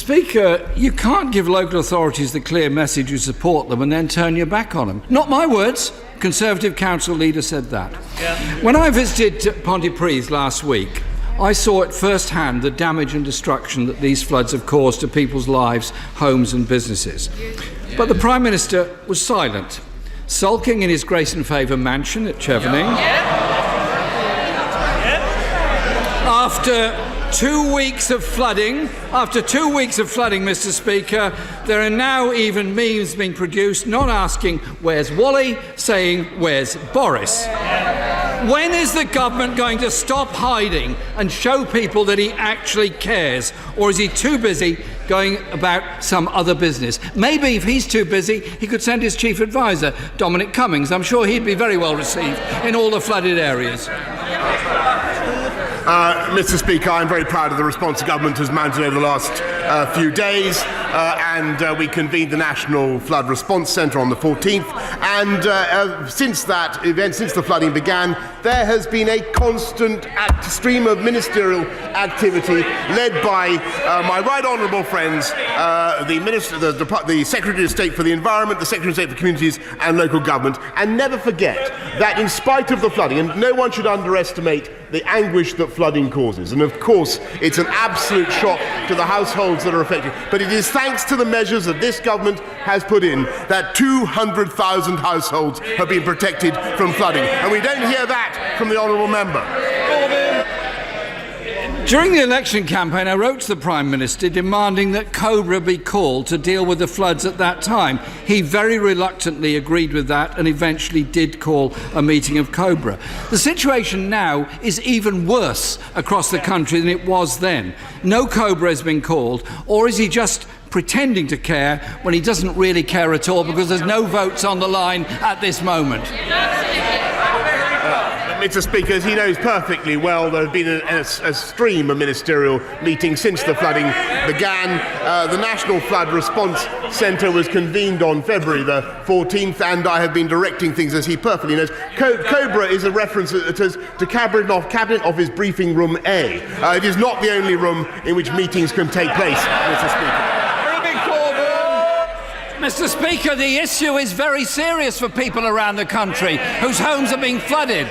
Speaker, you can't give local authorities the clear message you support them and then turn your back on them. Not my words. Conservative council leader said that. Yeah. When I visited Pontypridd last week, I saw at first hand the damage and destruction that these floods have caused to people's lives, homes and businesses. But the Prime Minister was silent, sulking in his Grace and Favour mansion at Chevening. After 2 weeks of flooding, Mr. Speaker, there are now even memes being produced not asking where's Wally, saying where's Boris. When is the government going to stop hiding and show people that he actually cares? Or is he too busy going about some other business? Maybe if he's too busy, he could send his chief advisor, Dominic Cummings. I'm sure he'd be very well received in all the flooded areas. Mr. Speaker, I'm very proud of the response the government has mounted over the last few days, and we convened the National Flood Response Centre on the 14th, and since that event, since the flooding began, there has been a constant stream of ministerial activity led by my right honourable friends, the Secretary of State for the Environment, the Secretary of State for Communities and Local Government, and never forget that in spite of the flooding, and no one should underestimate the anguish that flooding causes. And of course, it's an absolute shock to the households that are affected. But it is thanks to the measures that this government has put in that 200,000 households have been protected from flooding. And we don't hear that from the honourable member. During the election campaign, I wrote to the Prime Minister demanding that Cobra be called to deal with the floods at that time. He very reluctantly agreed with that and eventually did call a meeting of Cobra. The situation now is even worse across the country than it was then. No Cobra has been called, or is he just pretending to care when he doesn't really care at all because there's no votes on the line at this moment? Mr. Speaker, as he knows perfectly well, there has been a stream of ministerial meetings since the flooding began. The National Flood Response Centre was convened on February the 14th, and I have been directing things, as he perfectly knows. Cobra is a reference to Cabinet Office Briefing Room A. It is not the only room in which meetings can take place, Mr. Speaker. Mr. Speaker, the issue is very serious for people around the country whose homes are being flooded.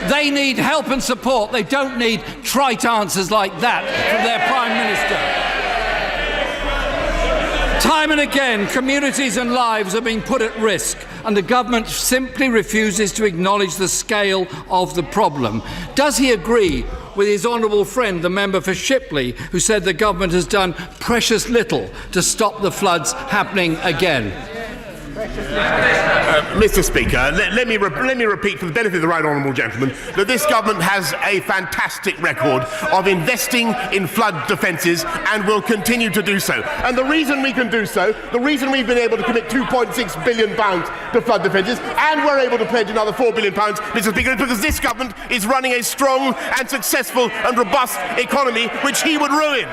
They need help and support. They don't need trite answers like that from their Prime Minister. Time and again, communities and lives are being put at risk, and the government simply refuses to acknowledge the scale of the problem. Does he agree with his honourable friend, the member for Shipley, who said the government has done precious little to stop the floods happening again? Mr. Speaker, let me repeat for the benefit of the right honourable gentleman that this government has a fantastic record of investing in flood defences and will continue to do so. And the reason we can do so, the reason we've been able to commit £2.6 billion to flood defences and we're able to pledge another £4 billion, Mr. Speaker, is because this government is running a strong and successful and robust economy which he would ruin.